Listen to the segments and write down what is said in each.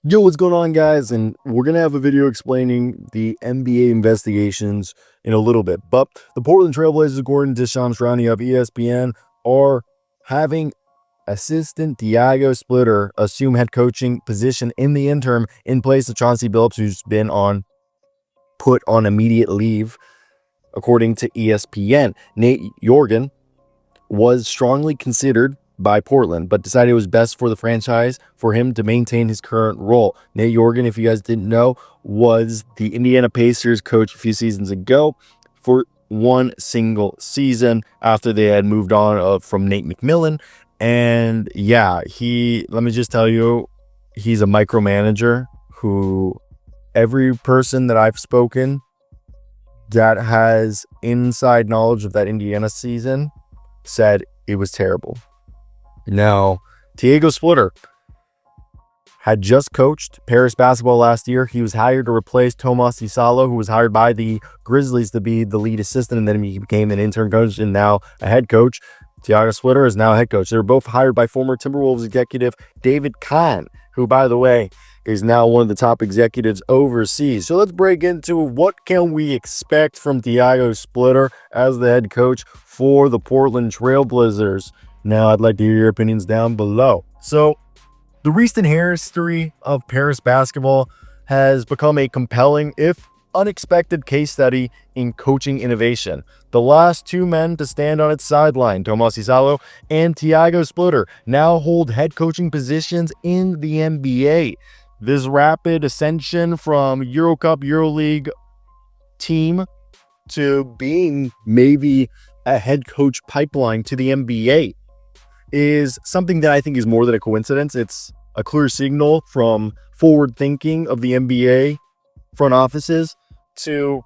Yo, what's going on, guys? And we're going to have a video explaining the NBA investigations in a little bit. But the Portland Trailblazers, according to Shams Rani of ESPN, are having assistant Tiago Splitter assume head coaching position in the interim in place of Chauncey Billups, who's been put on immediate leave, according to ESPN. Nate Jorgen was strongly considered by Portland, but decided it was best for the franchise for him to maintain his current role. Nate Jorgen, if you guys didn't know, was the Indiana Pacers coach a few seasons ago for one single season after they had moved on from Nate McMillan. And yeah, let me just tell you, he's a micromanager who every person that I've spoken that has inside knowledge of that Indiana season said it was terrible. Now, Tiago Splitter had just coached Paris basketball last year. He was hired to replace Tomas Isalo, who was hired by the Grizzlies to be the lead assistant, and then he became an intern coach and now a head coach. Tiago Splitter is now a head coach. They were both hired by former Timberwolves executive David Kahn, who, by the way, is now one of the top executives overseas. So let's break into what can we expect from Tiago Splitter as the head coach for the Portland Trailblazers. Now, I'd like to hear your opinions down below. So, the recent history of Paris basketball has become a compelling, if unexpected, case study in coaching innovation. The last two men to stand on its sideline, Tomas Isalo and Tiago Splitter, now hold head coaching positions in the NBA. This rapid ascension from EuroLeague team to being maybe a head coach pipeline to the NBA is something that I think is more than a coincidence. It's a clear signal from forward thinking of the NBA front offices to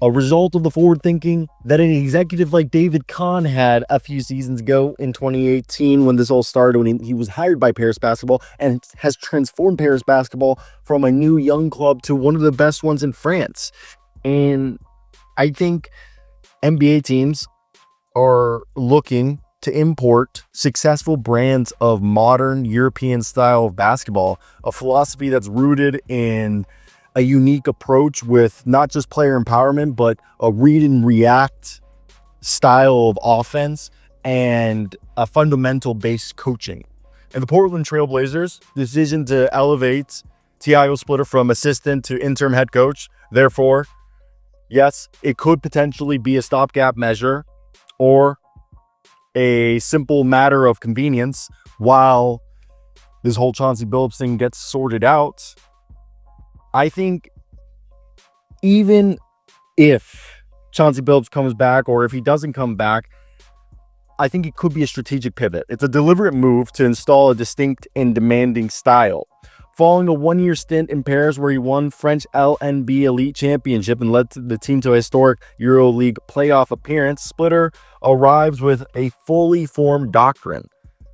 a result of the forward thinking that an executive like David Kahn had a few seasons ago in 2018 when this all started, when he was hired by Paris basketball and has transformed Paris basketball from a new young club to one of the best ones in France. And I think NBA teams are looking to import successful brands of modern European style of basketball, a philosophy that's rooted in a unique approach with not just player empowerment, but a read and react style of offense and a fundamental based coaching. And the Portland Trailblazers' decision to elevate Tiago Splitter from assistant to interim head coach, therefore, yes, it could potentially be a stopgap measure or a simple matter of convenience while this whole Chauncey Billups thing gets sorted out. I think even if Chauncey Billups comes back, or if he doesn't come back, I think it could be a strategic pivot. It's a deliberate move to install a distinct and demanding style. Following a one-year stint in Paris where he won French LNB Elite Championship and led the team to a historic EuroLeague playoff appearance, Splitter arrives with a fully formed doctrine.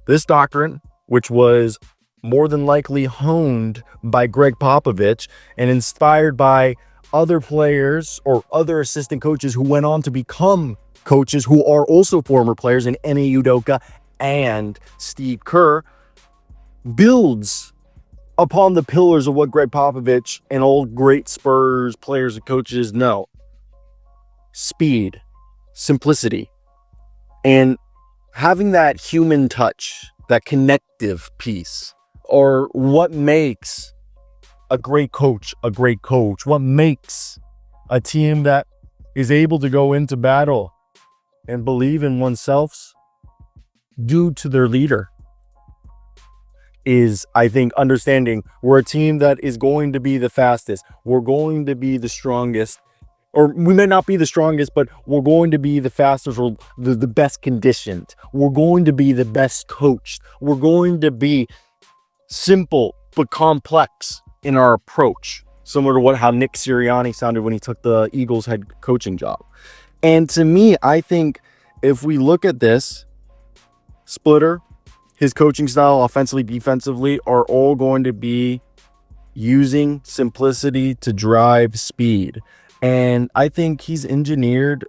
This doctrine, which was more than likely honed by Greg Popovich and inspired by other players or other assistant coaches who went on to become coaches who are also former players in Ime Udoka and Steve Kerr, builds upon the pillars of what Greg Popovich and old great Spurs players and coaches know. Speed, simplicity, and having that human touch, that connective piece, or what makes a great coach a great coach, what makes a team that is able to go into battle and believe in oneself due to their leader. Is, I think, understanding we're a team that is going to be the fastest. We're going to be the strongest. Or we may not be the strongest, but we're going to be the fastest or the best conditioned. We're going to be the best coached. We're going to be simple but complex in our approach. Similar to how Nick Sirianni sounded when he took the Eagles head coaching job. And to me, I think if we look at this, Splitter, his coaching style, offensively, defensively, are all going to be using simplicity to drive speed. And I think he's engineered,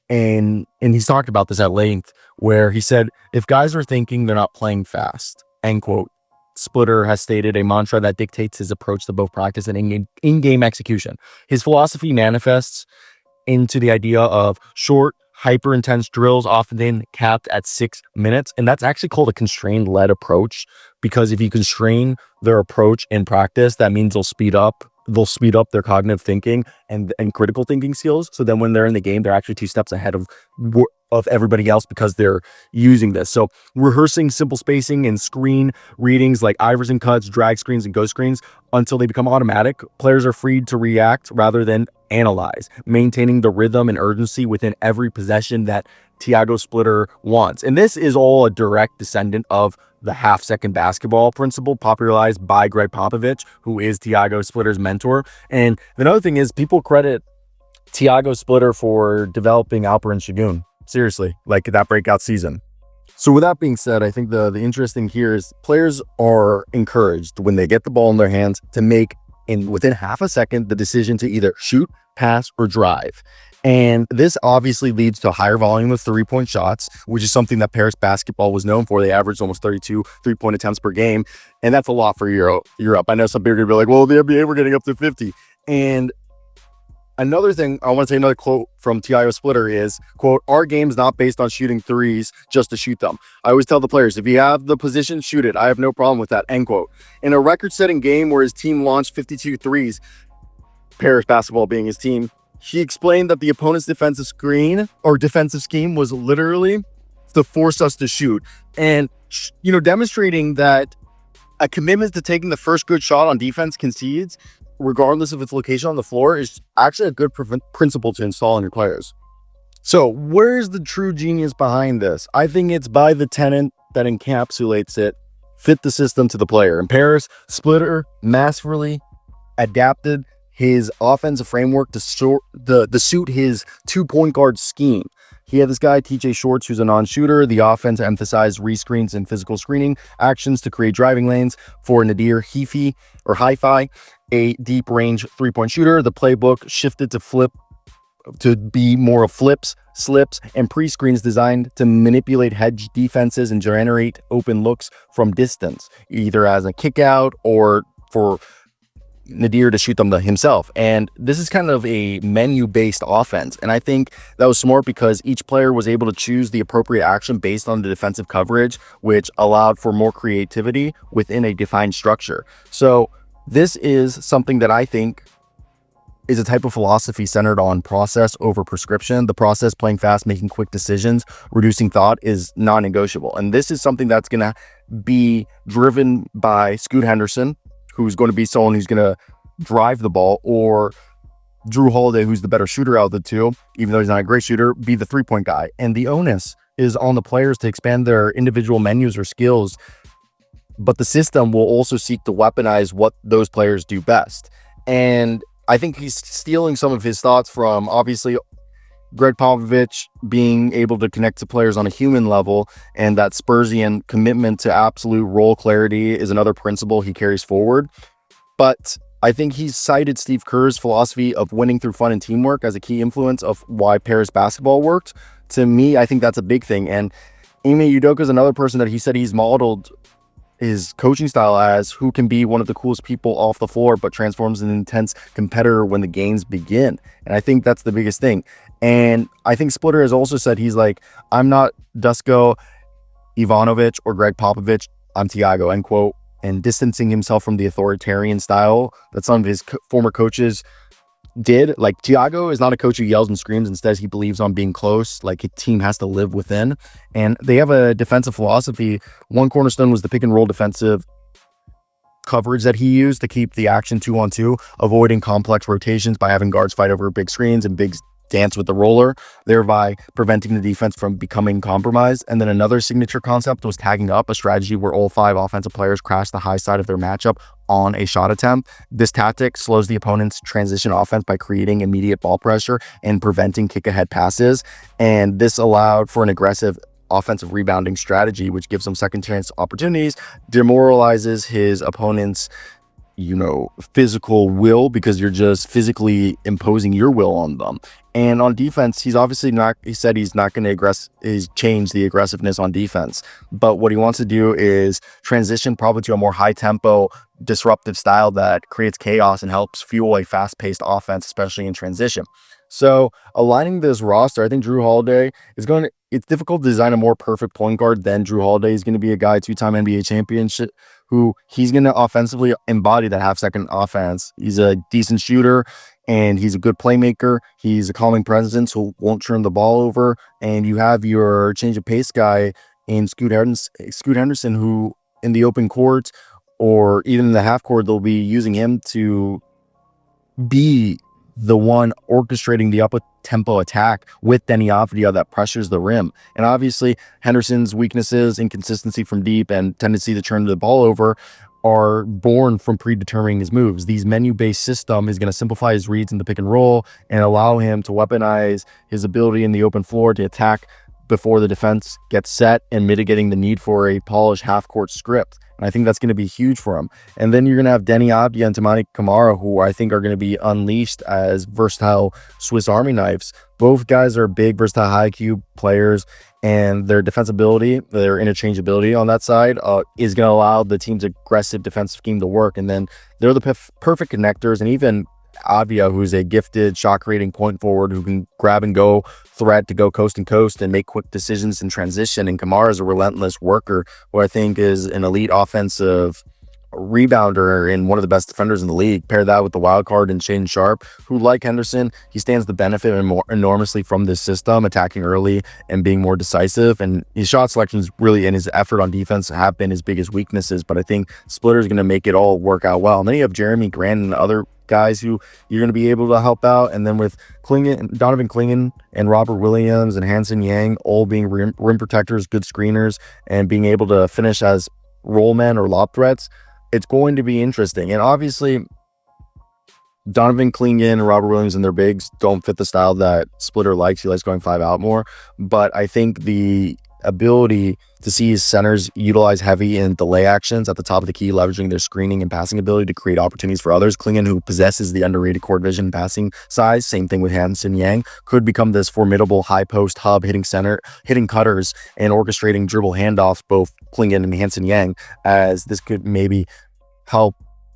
and he's talked about this at length, where he said, if guys are thinking they're not playing fast, end quote, Splitter has stated a mantra that dictates his approach to both practice and in-game execution. His philosophy manifests into the idea of short, hyper-intense drills, often capped at 6 minutes. And that's actually called a constrained-led approach, because if you constrain their approach in practice, that means they'll speed up their cognitive thinking and critical thinking skills. So then when they're in the game, they're actually 2 steps ahead of everybody else because they're using this. So rehearsing simple spacing and screen readings like Iverson cuts, drag screens, and ghost screens until they become automatic. Players are free to react rather than analyze, maintaining the rhythm and urgency within every possession that Tiago Splitter wants. And this is all a direct descendant of the half-second basketball principle popularized by Greg Popovich, who is Tiago Splitter's mentor. And another thing is, people credit Tiago Splitter for developing Alperen Şengün. Seriously, like that breakout season. So with that being said, I think the interesting here is players are encouraged when they get the ball in their hands to make, within half a second, the decision to either shoot, pass, or drive. And this obviously leads to a higher volume of 3-point shots, which is something that Paris basketball was known for. They averaged almost 32 3-point attempts per game. And that's a lot for Europe. I know some people are going to be like, well, the NBA, we're getting up to 50. And another thing, I want to say another quote from Tiago Splitter is, quote, "Our game's not based on shooting threes just to shoot them. I always tell the players, if you have the position, shoot it. I have no problem with that," end quote. In a record-setting game where his team launched 52 threes, Paris basketball being his team, he explained that the opponent's defensive scheme was literally to force us to shoot. And, demonstrating that a commitment to taking the first good shot on defense concedes, regardless of its location on the floor, is actually a good principle to install in your players. So where's the true genius behind this? I think it's by the tenant that encapsulates it, fit the system to the player. In Paris, Splitter masterfully adapted his offensive framework to suit his 2-point guard scheme. He had this guy, TJ Shorts, who's a non-shooter. The offense emphasized rescreens and physical screening actions to create driving lanes for Nadir Hi-Fi, a deep range 3-point shooter. The playbook shifted to be more of flips, slips, and pre-screens designed to manipulate hedge defenses and generate open looks from distance, either as a kick out or for Nadir to shoot them himself. And this is kind of a menu-based offense. And I think that was smart because each player was able to choose the appropriate action based on the defensive coverage, which allowed for more creativity within a defined structure. So this is something that I think is a type of philosophy centered on process over prescription. The process, playing fast, making quick decisions, reducing thought, is non-negotiable. And this is something that's going to be driven by Scoot Henderson, who's going to be someone who's going to drive the ball, or Jrue Holiday, who's the better shooter out of the two, even though he's not a great shooter, be the 3-point guy. And the onus is on the players to expand their individual menus or skills, but the system will also seek to weaponize what those players do best. And I think he's stealing some of his thoughts from, obviously, Greg Popovich being able to connect to players on a human level, and that Spursian commitment to absolute role clarity is another principle he carries forward. But I think he's cited Steve Kerr's philosophy of winning through fun and teamwork as a key influence of why Paris basketball worked. To me, I think that's a big thing. And Ime Udoka is another person that he said he's modeled his coaching style as, who can be one of the coolest people off the floor, but transforms an intense competitor when the games begin. And I think that's the biggest thing. And I think Splitter has also said, he's like, "I'm not Dusko Ivanovic or Greg Popovich, I'm Tiago," end quote. And distancing himself from the authoritarian style that some of his former coaches did. Like, Tiago is not a coach who yells and screams. Instead, he believes on being close. Like, a team has to live within. And they have a defensive philosophy. One cornerstone was the pick and roll defensive coverage that he used to keep the action 2-on-2, avoiding complex rotations by having guards fight over big screens and bigs dance with the roller, thereby preventing the defense from becoming compromised. And then another signature concept was tagging up, a strategy where all 5 offensive players crash the high side of their matchup on a shot attempt. This tactic slows the opponent's transition offense by creating immediate ball pressure and preventing kick-ahead passes. And this allowed for an aggressive offensive rebounding strategy, which gives them second chance opportunities, demoralizes his opponent's physical will, because you're just physically imposing your will on them. And on defense, he's obviously not, he said he's not going to change the aggressiveness on defense. But what he wants to do is transition probably to a more high tempo, disruptive style that creates chaos and helps fuel a fast paced offense, especially in transition. So aligning this roster, I think Jrue Holiday is it's difficult to design a more perfect point guard than Jrue Holiday. He's going to be a guy, 2-time NBA championship, who he's going to offensively embody that half-second offense. He's a decent shooter, and he's a good playmaker. He's a calming presence who won't turn the ball over. And you have your change of pace guy in Scoot Henderson, who in the open court or even in the half court, they'll be using him to be the one orchestrating the up-tempo attack with Deni Avdija that pressures the rim. And obviously, Henderson's weaknesses, inconsistency from deep, and tendency to turn the ball over are born from predetermining his moves. These menu-based system is going to simplify his reads in the pick and roll and allow him to weaponize his ability in the open floor to attack before the defense gets set, and mitigating the need for a polished half-court script. And I think that's going to be huge for him. And then you're going to have Deni Avdija and Toumani Camara, who I think are going to be unleashed as versatile Swiss Army knives. Both guys are big, versatile, high IQ players, and their defensibility, their interchangeability on that side is going to allow the team's aggressive defensive scheme to work. And then they're the perfect connectors, and even Avdija, who's a gifted shot-creating point forward who can grab and go threat to go coast and coast and make quick decisions in transition. And Kamara is a relentless worker who I think is an elite offensive rebounder and one of the best defenders in the league. Pair that with the wild card and Shaedon Sharpe, who, like Henderson, he stands to benefit enormously from this system, attacking early and being more decisive. And his shot selections really and his effort on defense have been his biggest weaknesses, but I think Splitter is going to make it all work out well. And then you have Jeremy Grant and other guys who you're going to be able to help out. And then with Donovan Clingan and Robert Williams and Hanson Yang all being rim protectors, good screeners, and being able to finish as roll men or lob threats, it's going to be interesting. And obviously, Donovan Clingan and Robert Williams and their bigs don't fit the style that Splitter likes. He likes going 5 out more. But I think the ability to see his centers utilize heavy and delay actions at the top of the key, leveraging their screening and passing ability to create opportunities for others. Clingan, who possesses the underrated court vision passing size, same thing with Hanson Yang, could become this formidable high post hub, hitting cutters and orchestrating dribble handoffs, both Clingan and Hanson Yang, as this could maybe help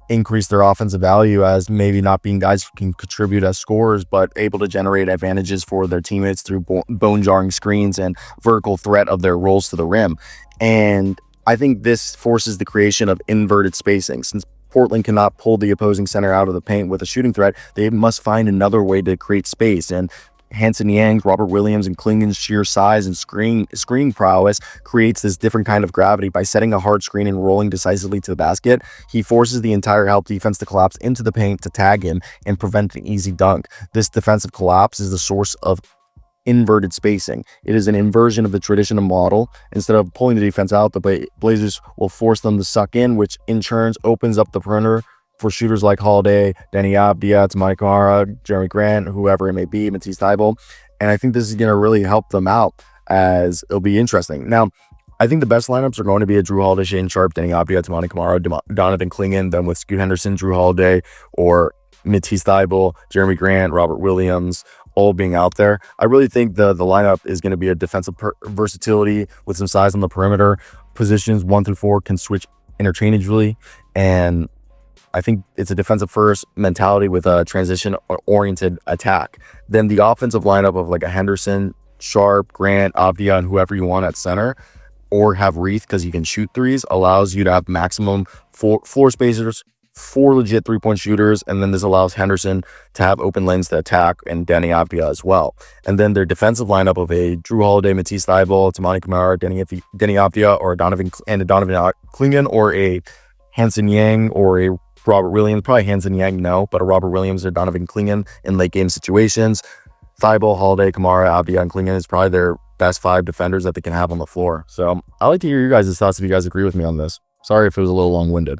increase their offensive value as maybe not being guys who can contribute as scorers, but able to generate advantages for their teammates through bone-jarring screens and vertical threat of their rolls to the rim. And I think this forces the creation of inverted spacing. Since Portland cannot pull the opposing center out of the paint with a shooting threat, they must find another way to create space. And Hanson Yang, Robert Williams, and Clingan's sheer size and screen prowess creates this different kind of gravity. By setting a hard screen and rolling decisively to the basket, he forces the entire help defense to collapse into the paint to tag him and prevent an easy dunk. This defensive collapse is the source of inverted spacing. It is an inversion of the traditional model. Instead of pulling the defense out, the Blazers will force them to suck in, which in turn opens up the perimeter for shooters like Holiday, Deni Avdija, Toumani Camara, Jeremy Grant, whoever it may be, Matisse Thybulle. And I think this is going to really help them out, as it'll be interesting. Now, I think the best lineups are going to be a Jrue Holiday, Shaedon Sharpe, Deni Avdija, Toumani Camara, Donovan Clingan, then with Scoot Henderson, Jrue Holiday, or Matisse Thybulle, Jeremy Grant, Robert Williams, all being out there. I really think the lineup is going to be a defensive versatility with some size on the perimeter. Positions 1 through 4 can switch interchangeably, and I think it's a defensive first mentality with a transition oriented attack. Then the offensive lineup of like a Henderson, Sharpe, Grant, Avdija, and whoever you want at center, or have Reith because he can shoot threes, allows you to have maximum floor spacers, 4 legit 3-point shooters, and then this allows Henderson to have open lanes to attack, and Deni Avdija as well. And then their defensive lineup of a Jrue Holiday, Matisse Thybulle, Toumani Camara, Deni Avdija, or Donovan Clingan, or a Hanson Yang, or a Robert Williams, probably Hanson Yang, no, but a Robert Williams or Donovan Clingan in late game situations. Thybulle, Holiday, Camara, Avdija, and Clingan is probably their best 5 defenders that they can have on the floor. So I'd like to hear your guys' thoughts if you guys agree with me on this. Sorry if it was a little long-winded.